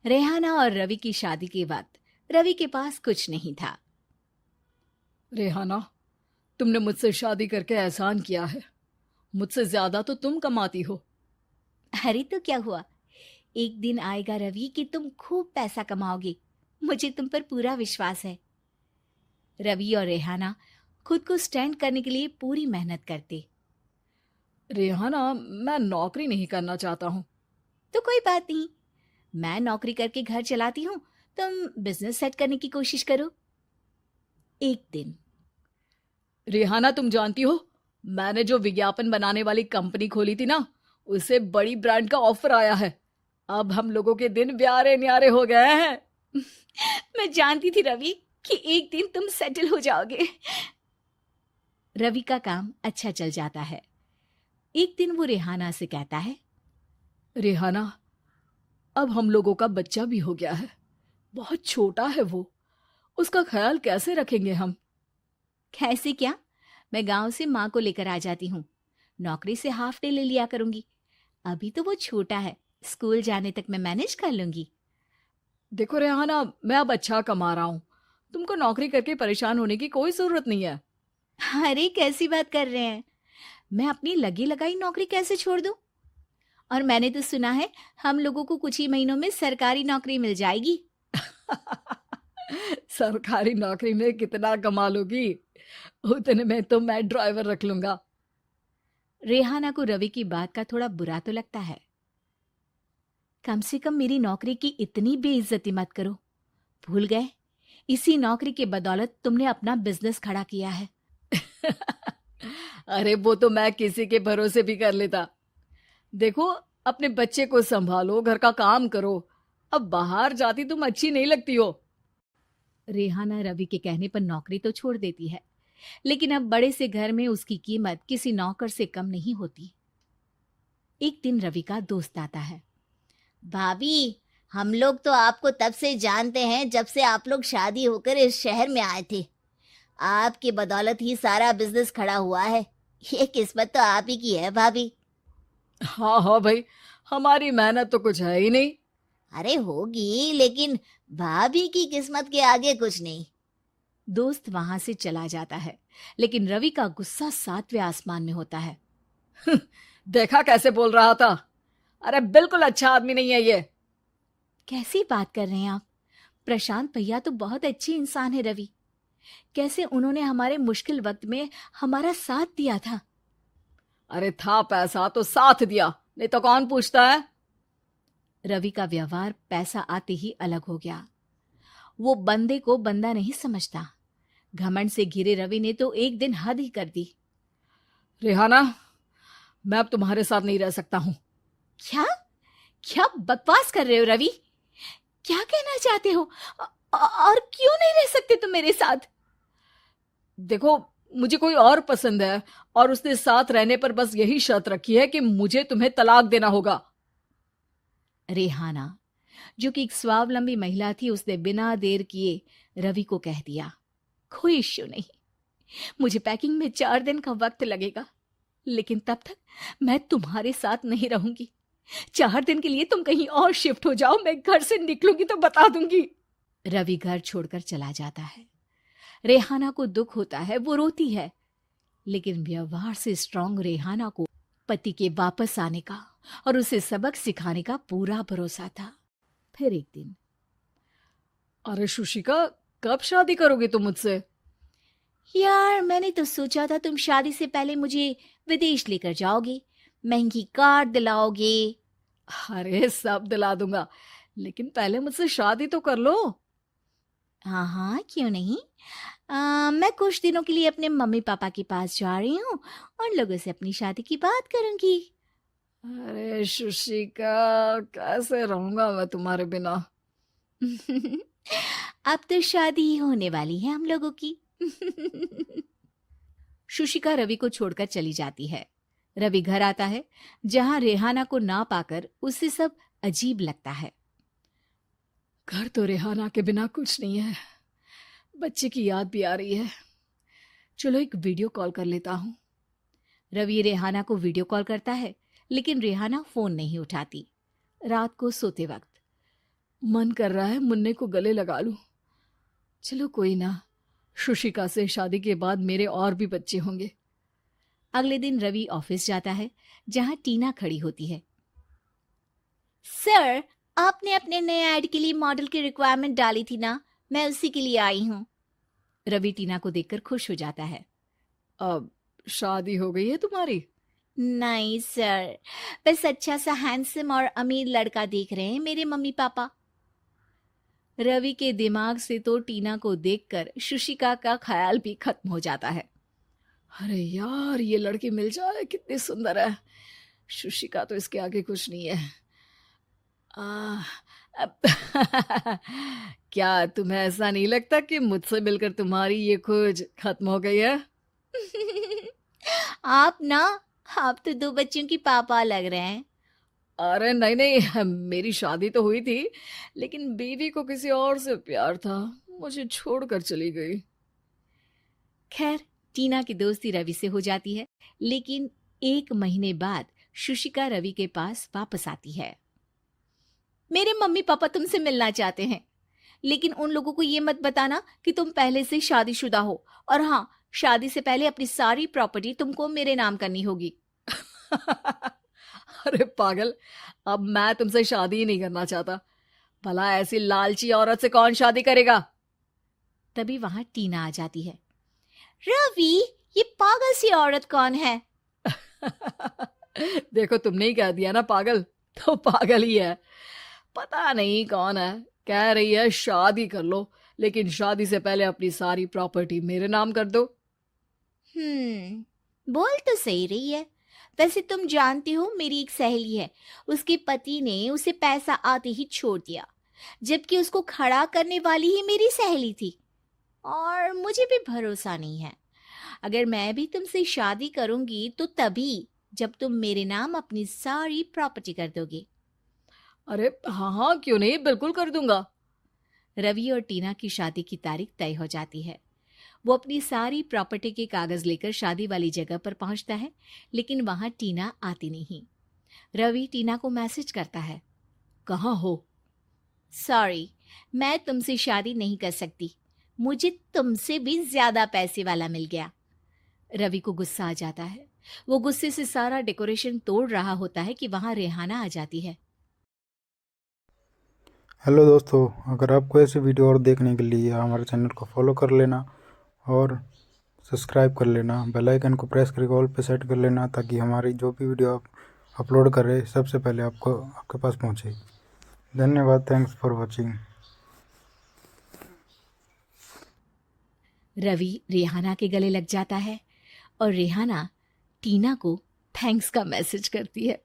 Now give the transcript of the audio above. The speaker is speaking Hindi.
रेहाना और रवि की शादी के वक्त रवि के पास कुछ नहीं था। रेहाना, तुमने मुझसे शादी करके एहसान किया है। मुझसे ज्यादा तो तुम कमाती हो। अरे तो क्या हुआ, एक दिन आएगा रवि कि तुम खूब पैसा कमाओगे। मुझे तुम पर पूरा विश्वास है। रवि और रेहाना खुद को स्टैंड करने के लिए पूरी मेहनत करते। रेहाना, मैं नौकरी नहीं करना चाहता हूँ। तो कोई बात नहीं, मैं नौकरी करके घर चलाती हूँ, तुम बिजनेस सेट करने की कोशिश करो। एक दिन रेहाना, तुम जानती हो, मैंने जो विज्ञापन बनाने वाली कंपनी खोली थी ना, उसे बड़ी ब्रांड का ऑफर आया है। अब हम लोगों के दिन ब्यारे न्यारे हो गए हैं। मैं जानती थी रवि कि एक दिन तुम सेटल हो जाओगे। रवि का काम अच्छा चल जाता है। एक दिन वो रेहाना से कहता है, रेहाना, अब हम लोगों का बच्चा भी हो गया है। बहुत छोटा है वो। उसका ख्याल कैसे रखेंगे हम? कैसे क्या, मैं गांव से माँ को लेकर आ जाती हूँ। नौकरी से हाफ डे ले लिया करूंगी। अभी तो वो छोटा है, स्कूल जाने तक मैं मैनेज कर लूंगी। देखो रेहाना, मैं अब अच्छा कमा रहा हूँ। तुमको नौकरी करके परेशान होने की कोई जरूरत नहीं है। अरे कैसी बात कर रहे हैं, मैं अपनी लगी लगाई नौकरी कैसे छोड़ दूं? और मैंने तो सुना है हम लोगों को कुछ ही महीनों में सरकारी नौकरी मिल जाएगी। सरकारी नौकरी में कितना कमा लोगी? उतने में तो मैं ड्राइवर रख लूंगा। रेहाना को रवि की बात का थोड़ा बुरा तो लगता है। कम से कम मेरी नौकरी की इतनी बेइज्जती मत करो। भूल गए, इसी नौकरी के बदौलत तुमने अपना बिजनेस खड़ा किया है। अरे वो तो मैं किसी के भरोसे भी कर लेता। देखो, अपने बच्चे को संभालो, घर का काम करो। अब बाहर जाती तुम अच्छी नहीं लगती हो। रेहाना रवि के कहने पर नौकरी तो छोड़ देती है, लेकिन अब बड़े से घर में उसकी कीमत किसी नौकर से कम नहीं होती। एक दिन रवि का दोस्त आता है। भाभी, हम लोग तो आपको तब से जानते हैं जब से आप लोग शादी होकर इस शहर में आए थे। आपकी बदौलत ही सारा बिजनेस खड़ा हुआ है। ये किस्मत तो आप ही की है भाभी। हाँ हाँ भाई, हमारी मेहनत तो कुछ है ही नहीं। अरे होगी, लेकिन भाभी की किस्मत के आगे कुछ नहीं। दोस्त वहां से चला जाता है, लेकिन रवि का गुस्सा सातवें आसमान में होता है। देखा कैसे बोल रहा था? अरे बिल्कुल अच्छा आदमी नहीं है ये। कैसी बात कर रहे हैं आप? प्रशांत भैया तो बहुत अच्छे इंसान है रवि। कैसे उन्होंने हमारे मुश्किल वक्त में हमारा साथ दिया था। अरे था पैसा तो साथ दिया, नहीं तो कौन पूछता है? रवि का व्यवहार पैसा आते ही अलग हो गया। वो बंदे को बंदा नहीं समझता। घमंड से घिरे रवि ने तो एक दिन हद ही कर दी। रेहाना, मैं अब तुम्हारे साथ नहीं रह सकता हूँ। क्या क्या बकवास कर रहे हो रवि? क्या कहना चाहते हो? और क्यों नहीं रह सकते तुम मेरे साथ? देखो, मुझे कोई और पसंद है, और उसने साथ रहने पर बस यही शर्त रखी है कि मुझे तुम्हें तलाक देना होगा। रेहाना, जो कि एक स्वावलंबी महिला थी, उसने बिना देर किए रवि को कह दिया, कोई इश्यू नहीं, मुझे पैकिंग में 4 दिन का वक्त लगेगा, लेकिन तब तक मैं तुम्हारे साथ नहीं रहूंगी। 4 दिन के लिए तुम कहीं और शिफ्ट हो जाओ, मैं घर से निकलूंगी तो बता दूंगी। रवि घर छोड़कर चला जाता है। रेहाना को दुख होता है, वो रोती है, लेकिन व्यवहार से स्ट्रांग रेहाना को पति के वापस आने का और उसे सबक सिखाने का पूरा भरोसा था। फिर एक दिन, अरे शुशिका, कब शादी करोगी तुम मुझसे? यार मैंने तो सोचा था तुम शादी से पहले मुझे विदेश लेकर जाओगे, महंगी कार दिलाओगे। अरे सब दिला दूंगा, लेकिन पहले मुझसे शादी तो कर लो। हाँ हाँ, क्यों नहीं। मैं कुछ दिनों के लिए अपने मम्मी पापा के पास जा रही हूँ और लोगों से अपनी शादी की बात करूंगी। अरे शुशिका, कैसे रहूंगा मैं तुम्हारे बिना? अब तो शादी ही होने वाली है हम लोगों की। शुशिका रवि को छोड़कर चली जाती है। रवि घर आता है, जहां रेहाना को ना पाकर उसे सब अजीब लगता है। घर तो रेहाना के बिना कुछ नहीं है। बच्चे की याद भी आ रही है। चलो एक वीडियो कॉल कर लेता हूँ। रवि रेहाना को वीडियो कॉल करता है, लेकिन रेहाना फोन नहीं उठाती। रात को सोते वक्त मन कर रहा है मुन्ने को गले लगा लूं। चलो कोई ना, शुशिका से शादी के बाद मेरे और भी बच्चे होंगे। अगले दिन रवि ऑफिस जाता है, जहां टीना खड़ी होती है। सर, आपने अपने नए ऐड के लिए मॉडल की रिक्वायरमेंट डाली थी ना, मैं उसी के लिए आई हूँ। रवि टीना को देखकर खुश हो जाता है। अब शादी हो गई है तुम्हारी? नहीं सर, बस अच्छा सा हैंडसम और अमीर लड़का देख रहे हैं मेरे मम्मी पापा। रवि के दिमाग से तो टीना को देखकर शुशिका का ख्याल भी खत्म हो जाता है। अरे यार, ये लड़की मिल जाए कितनी सुंदर है। शुशिका तो इसके आगे कुछ नहीं है। आ, अब क्या तुम्हें ऐसा नहीं लगता कि मुझसे मिलकर तुम्हारी ये खोज खत्म हो गई है? आप ना, आप तो 2 बच्चों की पापा लग रहे हैं। अरे नहीं नहीं, मेरी शादी तो हुई थी, लेकिन बीवी को किसी और से प्यार था, मुझे छोड़कर चली गई। खैर, टीना की दोस्ती रवि से हो जाती है, लेकिन 1 महीने बाद शुशिका रवि के पास वापस आती है। मेरे मम्मी पापा तुमसे मिलना चाहते हैं, लेकिन उन लोगों को ये मत बताना कि तुम पहले से शादीशुदा हो, और हाँ, शादी से पहले अपनी सारी प्रॉपर्टी तुमको मेरे नाम करनी होगी। अरे पागल, अब मैं तुमसे शादी ही नहीं करना चाहता। भला ऐसी लालची औरत से कौन शादी करेगा? तभी वहां टीना आ जाती है। रवि, ये पागल सी औरत कौन है? देखो, तुमने ही कह दिया ना पागल, तो पागल ही है। पता नहीं कौन है, कह रही है शादी कर लो, लेकिन शादी से पहले अपनी सारी प्रॉपर्टी मेरे नाम कर दो। बोल तो सही रही है। वैसे तुम जानती हो, मेरी एक सहेली है, उसके पति ने उसे पैसा आते ही छोड़ दिया, जबकि उसको खड़ा करने वाली ही मेरी सहेली थी। और मुझे भी भरोसा नहीं है। अगर मैं भी तुमसे शादी करूंगी तो तभी, जब तुम मेरे नाम अपनी सारी प्रॉपर्टी कर दोगे। अरे हाँ हाँ, क्यों नहीं, बिल्कुल कर दूंगा। रवि और टीना की शादी की तारीख तय हो जाती है। वो अपनी सारी प्रॉपर्टी के कागज लेकर शादी वाली जगह पर पहुंचता है, लेकिन वहां टीना आती नहीं। रवि टीना को मैसेज करता है। कहाँ हो? सॉरी, मैं तुमसे शादी नहीं कर सकती, मुझे तुमसे भी ज्यादा पैसे वाला मिल गया। रवि को गुस्सा आ जाता है। वो गुस्से से सारा डेकोरेशन तोड़ रहा होता है कि वहां रेहाना आ जाती है। हेलो दोस्तों, अगर आपको ऐसे वीडियो और देखने के लिए हमारे चैनल को फॉलो कर लेना और सब्सक्राइब कर लेना, बेल आइकन को प्रेस करके ऑल पे सेट कर लेना, ताकि हमारी जो भी वीडियो आप अपलोड करें सबसे पहले आपको आपके पास पहुंचे। धन्यवाद। Thanks for watching. Ravi Rehana के गले लग जाता है और रेहाना टीना को थैंक्स का मैसेज करती है।